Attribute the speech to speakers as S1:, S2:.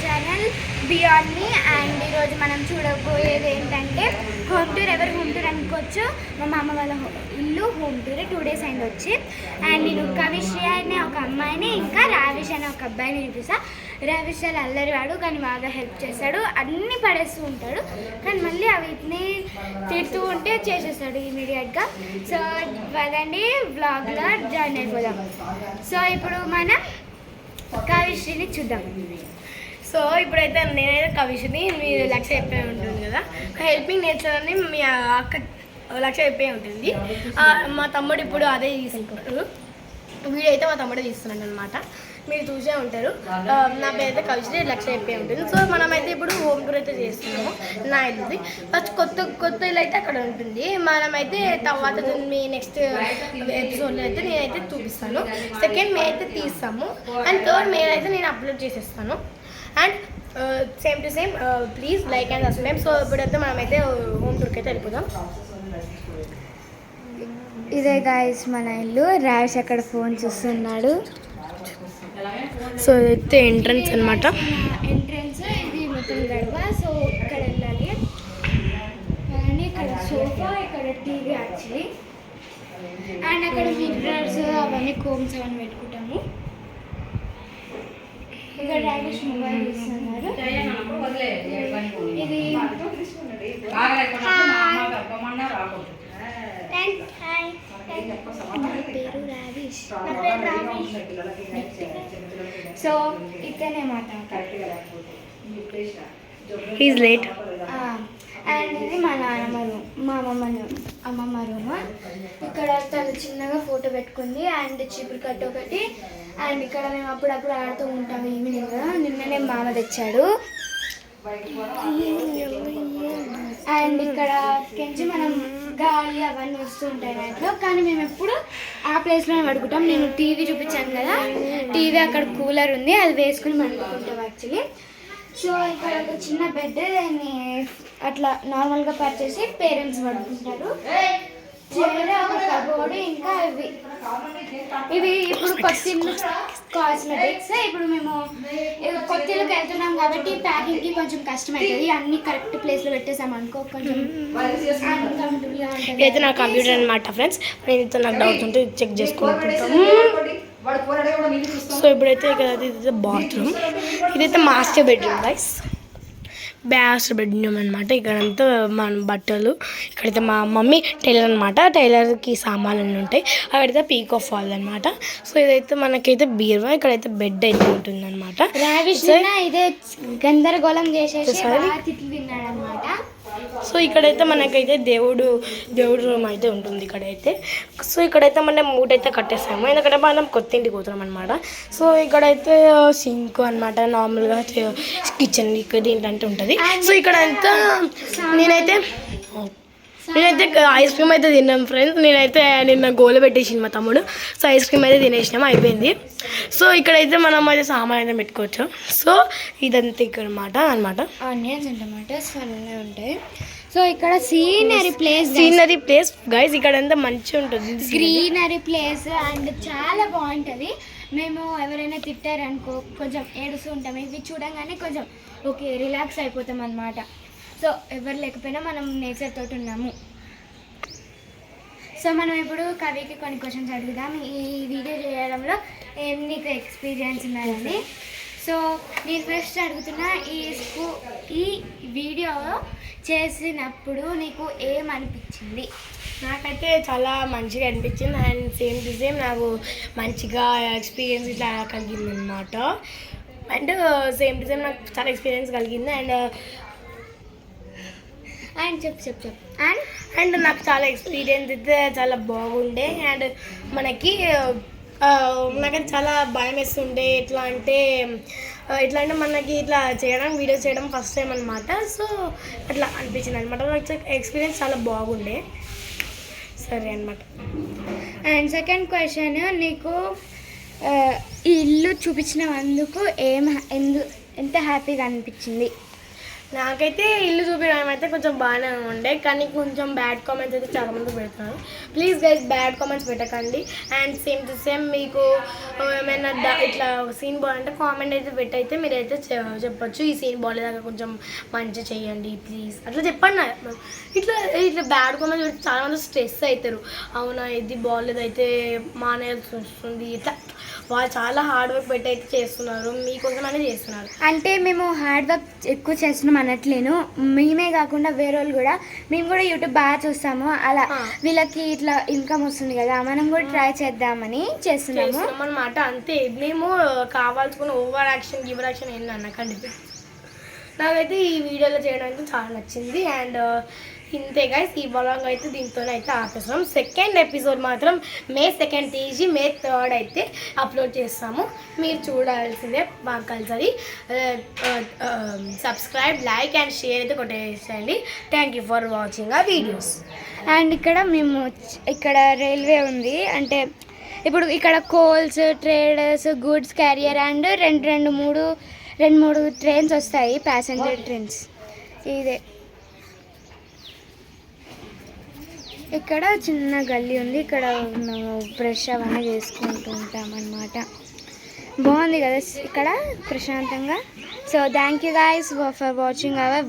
S1: Channel beyond me. And ఈరోజు మనం చూడబోయేది ఏంటంటే హోమ్ టూర్. ఎవరు హోమ్ టూర్ అనుకోవచ్చు, మా మామ వాళ్ళ ఇల్లు హోమ్ టూర్. 2 days అయింది వచ్చి. అండ్ నేను కవిశ్రీ అనే ఒక అమ్మాయిని, ఇంకా రావిష్ అనే ఒక అబ్బాయిని చూపిస్తా. రావిష్ చాలా అల్లరివాడు, కానీ బాగా హెల్ప్ చేస్తాడు. అన్నీ పడేస్తూ ఉంటాడు, కానీ మళ్ళీ వీటిని తిడుతూ ఉంటే చేసేస్తాడు ఇమీడియట్గా. సో పదండి వ్లాగ్లో జాయిన్ అయిపోదాం. సో ఇప్పుడు మనం కవిశ్రీని చూద్దాం.
S2: సో ఇప్పుడైతే నేనైతే కవిశ్రీని, మీరు లక్ష్య చెప్పే ఉంటుంది కదా, హెల్పింగ్ నేచర్ అని మీ అక్క లక్ష్య చెప్పే ఉంటుంది. మా తమ్ముడు ఇప్పుడు అదే తీసుకుంటాడు. వీడియో అయితే మా తమ్ముడే తీస్తున్నాడు అనమాట, మీరు చూసే ఉంటారు. నా పేరు అయితే కవిశ్రీ, లక్ష్య చెప్పే ఉంటుంది. సో మనమైతే ఇప్పుడు హోమ్ టూర్ అయితే చేస్తున్నాము. నా ఇల్లుది ఫస్ట్ కొత్త ఇల్లు అయితే అక్కడ ఉంటుంది. మనమైతే తర్వాత మీ నెక్స్ట్ ఎపిసోడ్లో అయితే నేనైతే చూపిస్తాను. 2nd మే అయితే తీస్తాము, అండ్ 3rd మే అయితే నేను అప్లోడ్ చేసేస్తాను. And same to same please like and subscribe. So ఇప్పుడైతే మనమైతే హోమ్ టూర్కి అయితే వెళ్ళిపోదాం.
S1: ఇదే గాయస్ మన ఇల్లు. రావిష్ అక్కడ ఫోన్ చూస్తున్నాడు.
S2: సో ఇదైతే ఎంట్రన్స్ అనమాట.
S1: ఎంట్రన్స్ ఇది మొత్తం గడవ. సో ఇక్కడ వెళ్ళాలి. అండ్ ఇక్కడ సోఫా, ఇక్కడ టీవీ యాక్చువల్లీ. అండ్ అక్కడ మిర్రర్స్ అవన్నీ కోమ్స్ అవన్నీ పెట్టుకుంటాము. ఇక్కడ రావిష్ మొబైల్ చూస్తున్నారు. ఇది పేరు రావిష్. సో ఇక్కడనే మాట
S2: హీస్ లేట్.
S1: అండ్ ఇది మా నాన్నమ్మ రూమ్, మా అమ్మమ్మ రూమ్. ఇక్కడ తను చిన్నగా ఫోటో పెట్టుకుంది. అండ్ చీపురు కట్ట ఒకటి. అండ్ ఇక్కడ మేము అప్పుడప్పుడు ఆడుతూ ఉంటాము ఈవినింగ్. నిన్ననే మామ తెచ్చాడు. అండ్ ఇక్కడ కించి మనం గాలి అవన్నీ వస్తూ ఉంటాయి నైట్లో, కానీ మేము ఎప్పుడు ఆ ప్లేస్లోనే పడుకుంటాం. నేను టీవీ చూపించాను కదా, టీవీ అక్కడ కూలర్ ఉంది, అది వేసుకుని పడుకుంటాం యాక్చువల్లీ. సో ఇక్కడ ఒక చిన్న బెడ్, దాన్ని అట్లా నార్మల్గా పర్చేసి పేరెంట్స్ పడుకుంటారు. చైర్, ఒక కబోర్డ్, ఇంకా ఇవి ఇప్పుడు కొత్త ఇల్లు కాస్మెటిక్స్. ఇప్పుడు మేము కొత్త ఇల్లుకి వెళ్తున్నాం కాబట్టి ప్యాకింగ్కి కొంచెం కష్టమవుతుంది. అన్ని కరెక్ట్ ప్లేస్లో పెట్టేసాం అనుకో, కొంచెం
S2: ఇదైతే నా కంప్యూటర్ అనమాట ఫ్రెండ్స్. నేను నాకు డౌట్స్ ఉంటే చెక్ చేసుకుంటాము. సో ఇప్పుడైతే ఇక్కడ ఇదైతే బాత్రూమ్, ఇదైతే master bedroom guys. Master bedroom అనమాట. ఇక్కడంతా మన బట్టలు, ఇక్కడైతే మా మమ్మీ టైలర్ అనమాట, టైలర్కి సామాన్లు అన్నీ ఉంటాయి. అక్కడైతే పీక్ ఆఫ్ వాల్ అనమాట. సో ఇదైతే మనకైతే బీరువా, ఇక్కడైతే బెడ్ అయితే ఉంటుంది అనమాట.
S1: ఇదే గందరగోళం చేసేసి తిట్లు తిన్నాడు అనమాట.
S2: సో ఇక్కడైతే మనకైతే దేవుడు రూమ్ అయితే ఉంటుంది ఇక్కడైతే. సో ఇక్కడైతే మనం మూటైతే కట్టేసాము, ఎందుకంటే మనం కొత్త ఇంటికి పోతున్నాం అనమాట. సో ఇక్కడైతే సింక్ అనమాట, నార్మల్గా కిచెన్ ఇక్కడ ఏంటంటే ఉంటుంది. సో ఇక్కడంతా నేనైతే ఐస్ క్రీమ్ అయితే తిన్నాం ఫ్రెండ్స్. నేనైతే నిన్న గోల పెట్టేసింది మా తమ్ముడు. సో ఐస్ క్రీమ్ అయితే తినేసినాము, అయిపోయింది. సో ఇక్కడైతే మనం అయితే సామాన్ అయితే పెట్టుకోవచ్చు. సో ఇదంతా ఇక్కడ అనమాట
S1: ఆనియన్స్ అండ్ టమాటోస్ అన్నీ ఉంటాయి. సో ఇక్కడ సీనరీ
S2: ప్లేస్ గైస్, ఇక్కడంతా మంచిగా ఉంటుంది,
S1: గ్రీనరీ ప్లేస్. అండ్ చాలా బాగుంటుంది. మేము ఎవరైనా తిట్టారనుకో కొంచెం ఏడుస్తూ ఉంటాం, ఇవి చూడంగానే కొంచెం ఓకే రిలాక్స్ అయిపోతాం అన్నమాట. సో ఎవరు లేకపోయినా మనం నేచర్ తోటి ఉన్నాము. సో మనం ఇప్పుడు కవికి కొన్ని క్వశ్చన్స్ అడుగుదాం. ఈ వీడియో చేయడంలో ఏం నీకు ఎక్స్పీరియన్స్ ఉన్నదని. సో నేను ఫస్ట్ అడుగుతున్నా, ఈ వీడియో చేసినప్పుడు నీకు ఏమనిపించింది?
S2: నాకైతే చాలా మంచిగా అనిపించింది. అండ్ సేమ్ టు సేమ్ నాకు మంచిగా ఎక్స్పీరియన్స్ ఇట్లా కలిగింది అనమాట. అండ్ సేమ్ టు సేమ్ నాకు చాలా ఎక్స్పీరియన్స్ కలిగింది.
S1: అండ్ చెప్పు
S2: అండ్ నాకు చాలా ఎక్స్పీరియన్స్ అయితే చాలా బాగుండే. అండ్ నాకైతే చాలా భయం వేస్తుండే. ఎట్లా అంటే మనకి ఇట్లా చేయడం, వీడియోస్ చేయడం ఫస్ట్ టైం అనమాట. సో అట్లా అనిపించింది అనమాట. నాకు ఎక్స్పీరియన్స్ చాలా బాగుండే. సరే అనమాట.
S1: అండ్ సెకండ్ క్వశ్చన్, నీకు ఈ ఇల్లు చూపించినందుకు ఎంత హ్యాపీగా అనిపించింది?
S2: నాకైతే ఇల్లు చూపించడం అయితే కొంచెం బాగానే ఉండే, కానీ కొంచెం బ్యాడ్ కామెంట్స్ అయితే చాలా మంది పెడుతున్నారు. ప్లీజ్ గైస్ బ్యాడ్ కామెంట్స్ పెట్టకండి. అండ్ సేమ్ టు సేమ్ మీకు ఏమైనా ఇట్లా సీన్ బాగుంటే కామెంట్ అయితే పెట్టయితే మీరైతే చెప్పొచ్చు, ఈ సీన్ బాగాలేదాకా కొంచెం మంచి చేయండి ప్లీజ్ అట్లా చెప్పండి. ఇట్లా ఇట్లా బ్యాడ్ కామెంట్స్ పెడితే చాలా మంది స్ట్రెస్ అవుతారు. అవునా ఇది బాగాలేదు అయితే మానేయాల్సి వస్తుంది, ఇట్లా వాళ్ళు చాలా హార్డ్ వర్క్ పెట్టి అయితే చేస్తున్నారు, మీకోసమైనా చేస్తున్నారు.
S1: అంటే మేము హార్డ్ వర్క్ ఎక్కువ చేస్తున్నాం అనట్లేను, మేమే కాకుండా వేరే వాళ్ళు కూడా, మేము కూడా యూట్యూబ్ బాగా చూస్తాము, అలా వీళ్ళకి ఇట్లా ఇన్కమ్ వస్తుంది కదా మనం కూడా ట్రై చేద్దామని చేస్తున్నాము
S2: అన్నమాట. అంతే, మేము కావాల్సుకున్న ఓవర్ యాక్షన్ గివర్ యాక్షన్ ఏంటి అన్నకండి. నాకైతే ఈ వీడియోలో చేయడానికి చాలా నచ్చింది. అండ్ ఇంతే గైస్, ఈ బ్లాగ్ అయితే దీంతోనే అయితే ఆపేస్తున్నాం. సెకండ్ ఎపిసోడ్ మాత్రం May 2 తీసి May 3 అయితే అప్లోడ్ చేస్తాము, మీరు చూడాల్సిందే బాగా కలిసి. సబ్స్క్రైబ్, లైక్ అండ్ షేర్ అయితే కొట్టేసేయండి. థ్యాంక్ యూ ఫర్ వాచింగ్ ఆ వీడియోస్.
S1: అండ్ ఇక్కడ మేము ఇక్కడ రైల్వే ఉంది, అంటే ఇప్పుడు ఇక్కడ కోల్స్, ట్రేడర్స్, గూడ్స్ క్యారియర్ అండ్ రెండు మూడు ట్రైన్స్ వస్తాయి, ప్యాసింజర్ ట్రైన్స్. ఇదే ఇక్కడ చిన్న గల్లీ ఉంది, ఇక్కడ మేము బ్రష్ అవన్నీ చేసుకుంటూ ఉంటాం అన్నమాట. బాగుంది కదా ఇక్కడ ప్రశాంతంగా. So thank you guys for watching our